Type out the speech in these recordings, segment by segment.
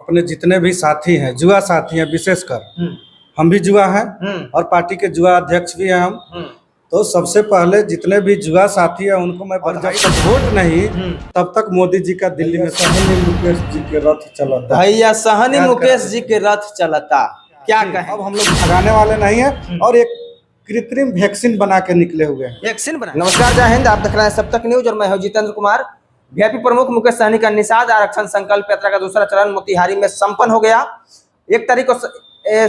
अपने जितने भी साथी हैं, जुआ साथी हैं विशेषकर, हम भी जुआ हैं और पार्टी के जुआ अध्यक्ष भी हैं हम। तो सबसे पहले जितने भी जुआ साथी हैं उनको मैं जब तक वोट नहीं तब तक मोदी जी का दिल्ली में सहनी मुकेश जी के रथ चलता। भैया सहनी मुकेश जी के रथ चलता, क्या कहें। अब हम लोग भगाने वाले नहीं हैं और एक कृत्रिम वैक्सीन बना के निकले हुए हैं। वैक्सीन बना। नमस्कार, जय हिंद। आप देख रहे हैं सब तक न्यूज और मैं हूं जितेंद्र कुमार। वीआईपी प्रमुख मुकेश सहनी का निषाद आरक्षण संकल्प यात्रा का दूसरा चरण मोतिहारी में संपन्न हो गया। 1 तारीख को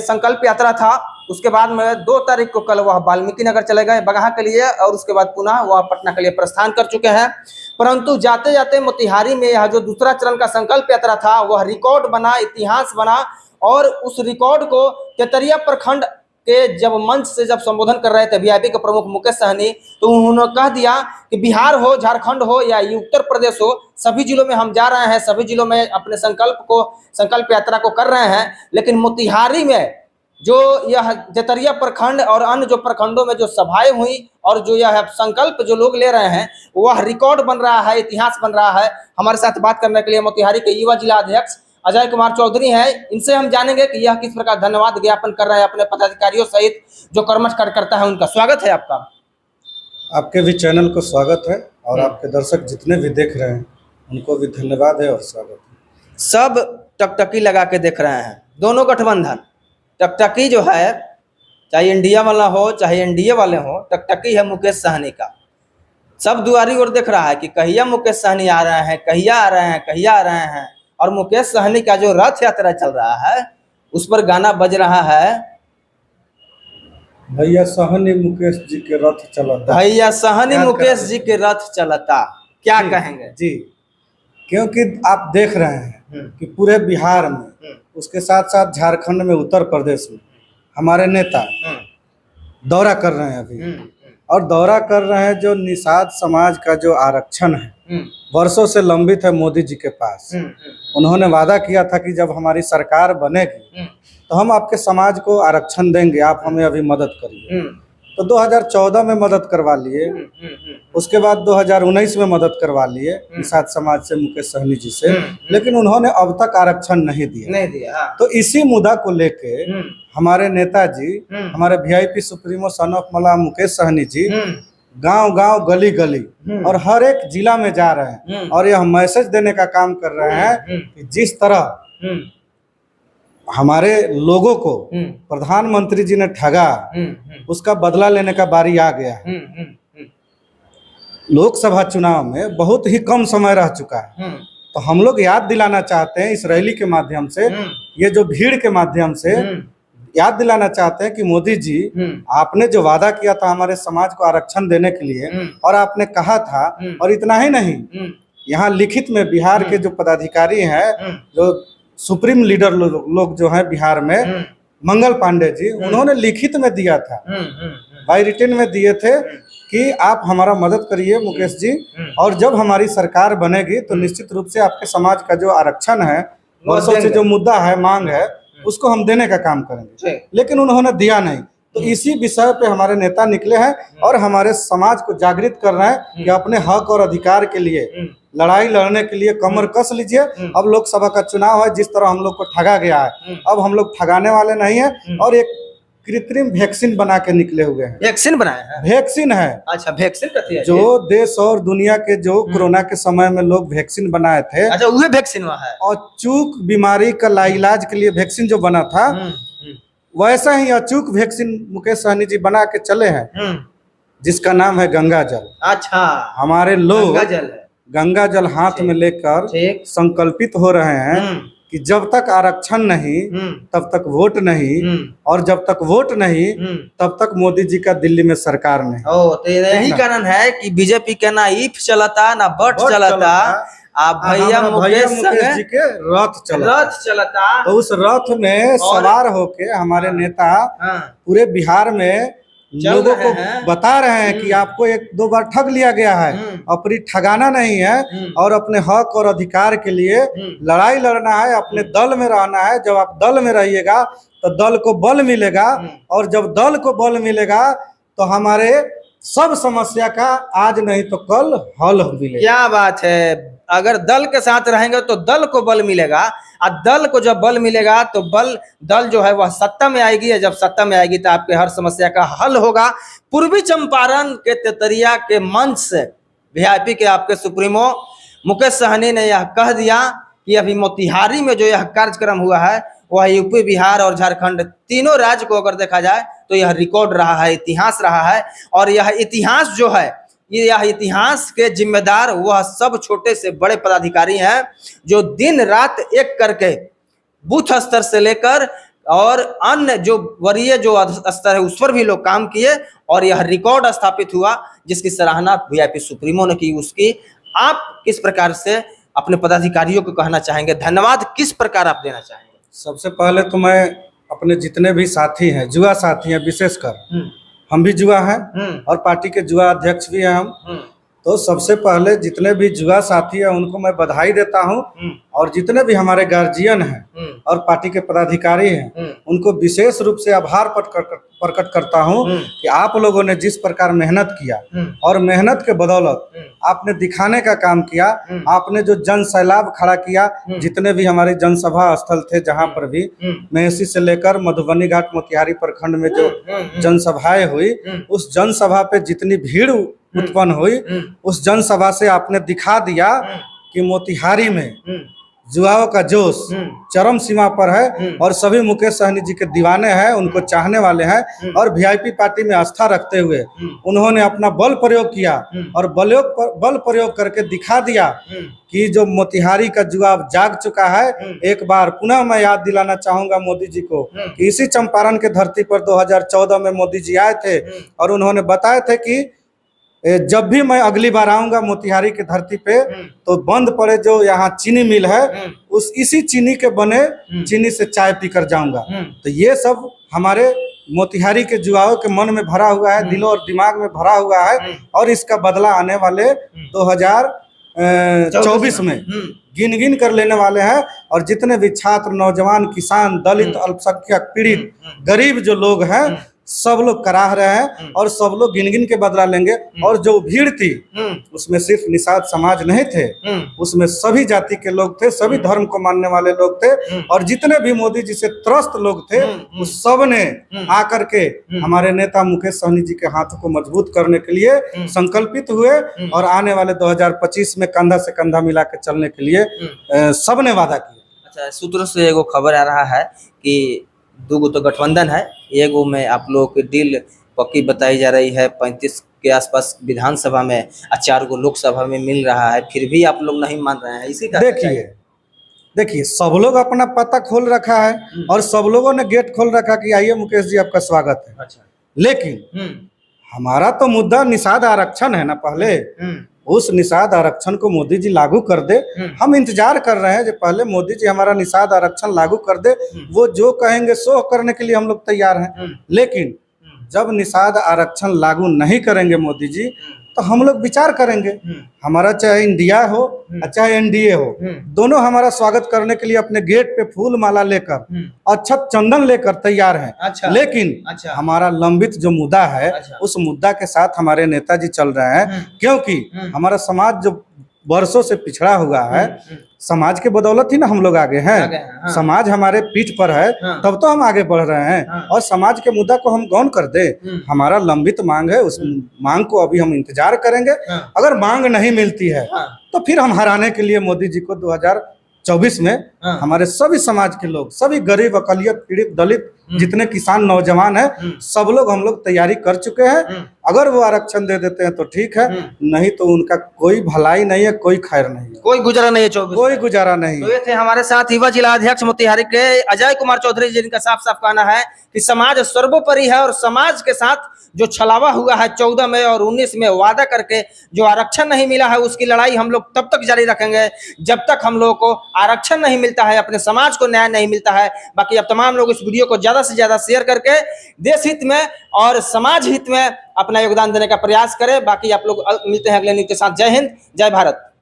संकल्प यात्रा था, उसके बाद में 2 तारीख को कल वह वाल्मीकि नगर चले गए बगहा के लिए और उसके बाद पुनः वह पटना के लिए प्रस्थान कर चुके हैं। परंतु जाते जाते मोतिहारी में यह जो दूसरा चरण का संकल्प यात्रा था वह रिकॉर्ड बना, इतिहास बना। और उस रिकॉर्ड को तेतरिया प्रखंड के जब मंच से जब संबोधन कर रहे थे वीआईपी के प्रमुख मुकेश सहनी, तो उन्होंने कह दिया कि बिहार हो, झारखंड हो या उत्तर प्रदेश हो, सभी जिलों में हम जा रहे हैं, सभी जिलों में अपने संकल्प यात्रा को कर रहे हैं। लेकिन मोतिहारी में जो यह तेतरिया प्रखंड और अन्य जो प्रखंडों में जो सभाएं हुई और जो यह संकल्प जो लोग ले रहे हैं वह रिकॉर्ड बन रहा है, इतिहास बन रहा है। हमारे साथ बात करने के लिए मोतिहारी के युवा जिला अध्यक्ष अजय कुमार चौधरी हैं। इनसे हम जानेंगे कि यह किस प्रकार धन्यवाद ज्ञापन कर रहे हैं अपने पदाधिकारियों सहित जो कर्मठ कार्यकर्ता है उनका। स्वागत है आपका। आपके भी चैनल को स्वागत है और आपके दर्शक जितने भी देख रहे हैं उनको भी धन्यवाद है और स्वागत है। सब टकटकी लगा के देख रहे हैं, दोनों गठबंधन। टकटकी जो है, चाहे इंडिया वाला हो चाहे एनडीए वाले हो, टकटकी है मुकेश सहनी का। सब दुआरी ओर देख रहा है कि कहिया मुकेश सहनी आ रहे हैं, कहिया आ रहे हैं, कहिया आ रहे हैं। और मुकेश सहनी का जो रथ यात्रा चल रहा है उस पर गाना बज रहा है, भैया सहनी मुकेश जी के रथ चलता। भैया सहनी मुकेश जी के रथ चलता, क्या कहेंगे जी। क्योंकि आप देख रहे हैं कि पूरे बिहार में, उसके साथ साथ झारखंड में, उत्तर प्रदेश में हमारे नेता दौरा कर रहे हैं अभी। और दौरा कर रहे हैं जो निषाद समाज का जो आरक्षण है वर्षों से लंबित है मोदी जी के पास। उन्होंने वादा किया था कि जब हमारी सरकार बनेगी तो हम आपके समाज को आरक्षण देंगे, आप हमें अभी मदद करिए। तो 2014 में मदद करवा लिए, उसके बाद 2019 में मदद करवा लिए निषाद समाज से, मुकेश सहनी जी से, लेकिन उन्होंने अब तक आरक्षण नहीं दिया। तो इसी मुद्दा को लेके हमारे नेताजी, हमारे वीआईपी सुप्रीमो सन ऑफ मल्लाह मुकेश सहनी जी गांव गांव, गली गली और हर एक जिला में जा रहे हैं और यह मैसेज देने का काम कर रहे हैं कि जिस तरह हमारे लोगों को प्रधानमंत्री जी ने ठगा, उसका बदला लेने का बारी आ गया है। लोकसभा चुनाव में बहुत ही कम समय रह चुका है, तो हम लोग याद दिलाना चाहते हैं इस रैली के माध्यम से, ये जो भीड़ के माध्यम से याद दिलाना चाहते हैं कि मोदी जी, आपने जो वादा किया था हमारे समाज को आरक्षण देने के लिए, और आपने कहा था, और इतना ही नहीं, यहाँ लिखित में बिहार के जो पदाधिकारी हैं, जो सुप्रीम लीडर लोग जो हैं बिहार में, मंगल पांडे जी, उन्होंने लिखित में दिया था, बाय रिटन में दिए थे कि आप हमारा मदद करिए मुकेश जी, और जब हमारी सरकार बनेगी तो निश्चित रूप से आपके समाज का जो आरक्षण है, वर्षों से जो मुद्दा है, मांग है, उसको हम देने का काम करेंगे। लेकिन उन्होंने दिया नहीं। तो इसी विषय पे हमारे नेता निकले हैं और हमारे समाज को जागृत कर रहे हैं कि अपने हक और अधिकार के लिए लड़ाई लड़ने के लिए कमर कस लीजिए। अब लोकसभा का चुनाव है, जिस तरह हम लोग को ठगा गया है, अब हम लोग ठगाने वाले नहीं है और एक कृत्रिम वैक्सीन बना के निकले हुए हैं। वैक्सीन बनाया है? वैक्सीन है। अच्छा, वैक्सीन कहती है जो देश और दुनिया के जो कोरोना के समय में लोग वैक्सीन बनाए थे। अच्छा, वही वैक्सीन है। और चूक बीमारी का लाइलाज के लिए वैक्सीन जो बना था, वैसा ही अचूक वैक्सीन मुकेश सहनी जी बना के चले हैं, जिसका नाम है गंगा जल। अच्छा, हमारे लोग गंगा जल हाथ में लेकर संकल्पित हो रहे हैं कि जब तक आरक्षण नहीं तब तक वोट नहीं, और जब तक वोट नहीं तब तक मोदी जी का दिल्ली में सरकार नहीं। तो यही कारण है कि बीजेपी के ना ईफ चलता ना बट चलता, आप भैया मुकेश जी के रथ चलता। तो उस रथ में सवार होके हमारे नेता पूरे बिहार में लोगों को बता रहे हैं कि आपको 1-2 बार ठग लिया गया है, अपनी ठगाना नहीं है और अपने हक और अधिकार के लिए लड़ाई लड़ना है, अपने दल में रहना है। जब आप दल में रहिएगा तो दल को बल मिलेगा, और जब दल को बल मिलेगा तो हमारे सब समस्या का आज नहीं तो कल हल मिलेगा। क्या बात है। अगर दल के साथ रहेंगे तो दल को बल मिलेगा, और दल को जब बल मिलेगा तो दल जो है वह सत्ता में आएगी, और जब सत्ता में आएगी तो आपके हर समस्या का हल होगा। पूर्वी चंपारण के तेतरिया के मंच से वीआईपी के आपके सुप्रीमो मुकेश सहनी ने यह कह दिया कि अभी मोतिहारी में जो यह कार्यक्रम हुआ है वह यूपी, बिहार और झारखंड तीनों राज्य को अगर देखा जाए तो यह रिकॉर्ड रहा है, इतिहास रहा है। और यह इतिहास जो है, यह इतिहास के जिम्मेदार वह सब छोटे से बड़े पदाधिकारी हैं जो दिन रात एक करके बूथ स्तर से लेकर और अन्य जो वरीय जो स्तर है उस पर भी लोग काम किए, और यह रिकॉर्ड स्थापित हुआ जिसकी सराहना वीआईपी सुप्रीमो ने की। उसकी आप किस प्रकार से अपने पदाधिकारियों को कहना चाहेंगे, धन्यवाद किस प्रकार आप देना चाहेंगे? सबसे पहले तो मैं अपने जितने भी साथी हैं, युवा साथी हैं विशेषकर, हम भी युवा हैं और पार्टी के युवा अध्यक्ष भी हैं हम, तो सबसे पहले जितने भी युवा साथी हैं उनको मैं बधाई देता हूं, और जितने भी हमारे गार्जियन हैं और पार्टी के पदाधिकारी हैं उनको विशेष रूप से आभार प्रकट करता हूं कि आप लोगों ने जिस प्रकार मेहनत किया और मेहनत के बदौलत आपने दिखाने का काम किया, आपने जो जन सैलाब खड़ा किया, जितने भी हमारे जनसभा स्थल थे जहां पर भी मेहसी से लेकर मधुबनी घाट मोतिहारी प्रखंड में जो जनसभाएं हुई, उस जनसभा पे जितनी भीड़ उत्पन्न हुई, उस जनसभा से आपने दिखा दिया कि मोतिहारी में युवाओं का जोश चरम सीमा पर है और सभी मुकेश सहनी जी के दीवाने हैं, उनको चाहने वाले हैं, और वीआईपी पार्टी में आस्था रखते हुए उन्होंने अपना बल प्रयोग किया और बल प्रयोग करके दिखा दिया कि जो मोतिहारी का युवा जाग चुका है। एक बार पुनः मैं याद दिलाना चाहूंगा मोदी जी को कि इसी चंपारण के धरती पर 2014 में मोदी जी आए थे और उन्होंने बताए थे कि जब भी मैं अगली बार आऊंगा मोतिहारी की धरती पे तो बंद पड़े जो यहाँ चीनी मिल है इसी चीनी के बने चीनी से चाय पीकर जाऊंगा। तो ये सब हमारे मोतिहारी के युवाओं के मन में भरा हुआ है, दिलों और दिमाग में भरा हुआ है, और इसका बदला आने वाले 2024 में गिन गिन कर लेने वाले हैं। और जितने भी छात्र, नौजवान, किसान, दलित, अल्पसंख्यक, पीड़ित, गरीब जो लोग हैं सब लोग कराह रहे हैं और सब लोग गिन गिन के बदला लेंगे। और जो भीड़ थी उसमें सिर्फ निषाद समाज नहीं थे, उसमें सभी जाति के लोग थे, सभी धर्म को मानने वाले लोग थे, और जितने भी मोदी जी से त्रस्त लोग थे उस सब ने आकर के हमारे नेता मुकेश सहनी जी के हाथों को मजबूत करने के लिए संकल्पित हुए और आने वाले 2025 में कंधा से कंधा मिला के चलने के लिए सब ने वादा किया। अच्छा, सूत्रों से एगो खबर आ रहा है कि दो तो गठबंधन है, एगो में आप लोगों की डील पक्की बताई जा रही है 35 के आसपास विधानसभा में और 4 गो लोकसभा में मिल रहा है, फिर भी आप लोग नहीं मान रहे हैं, इसी का देखिए सब लोग अपना पता खोल रखा है और सब लोगों ने गेट खोल रखा कि आइए मुकेश जी आपका स्वागत है। अच्छा, लेकिन हमारा तो मुद्दा निषाद आरक्षण है ना, पहले उस निषाद आरक्षण को मोदी जी लागू कर दे। हम इंतजार कर रहे हैं कि पहले मोदी जी हमारा निषाद आरक्षण लागू कर दे, वो जो कहेंगे सो करने के लिए हम लोग तैयार हैं। लेकिन जब निषाद आरक्षण लागू नहीं करेंगे मोदी जी तो हम लोग विचार करेंगे। हमारा चाहे इंडिया हो चाहे एनडीए हो, दोनों हमारा स्वागत करने के लिए अपने गेट पे फूल माला लेकर, अक्षत चंदन लेकर तैयार हैं। अच्छा, लेकिन हमारा लंबित जो मुद्दा है उस मुद्दा के साथ हमारे नेताजी चल रहे हैं, क्योंकि हमारा समाज जो वर्षों से पिछड़ा हुआ है, समाज के बदौलत ही ना हम लोग आगे हैं। समाज हमारे पीठ पर है तब तो हम आगे बढ़ रहे हैं, और समाज के मुद्दा को हम गौन कर दे। हमारा लंबित मांग है, उस मांग को अभी हम इंतजार करेंगे। अगर मांग नहीं मिलती है तो फिर हम हराने के लिए मोदी जी को 2024 में हमारे सभी समाज के लोग, सभी गरीब, अकलियत, पीड़ित, दलित, जितने किसान, नौजवान हैं, सब लोग हम लोग तैयारी कर चुके हैं। अगर वो आरक्षण दे देते हैं तो ठीक है, नहीं तो उनका कोई भलाई नहीं है, कोई खैर नहीं है, कोई गुजारा नहीं है। 24 कोई गुजारा नहीं। तो ये थे हमारे साथ युवा जिला अध्यक्ष मोतिहारी के अजय कुमार चौधरी जी, जिनका साफ साफ कहना है कि समाज सर्वोपरि है और समाज के साथ जो छलावा हुआ है 14 में और 19 में वादा करके जो आरक्षण नहीं मिला है, उसकी लड़ाई हम लोग तब तक जारी रखेंगे जब तक हम लोगों को आरक्षण नहीं मिलता है, अपने समाज को न्याय नहीं मिलता है। बाकी अब तमाम लोग इस वीडियो को ज्यादा से ज्यादा शेयर करके देश हित में और समाज हित में अपना योगदान देने का प्रयास करें। बाकी आप लोग मिलते हैं अगले न्यूज़ के साथ। जय हिंद, जय भारत।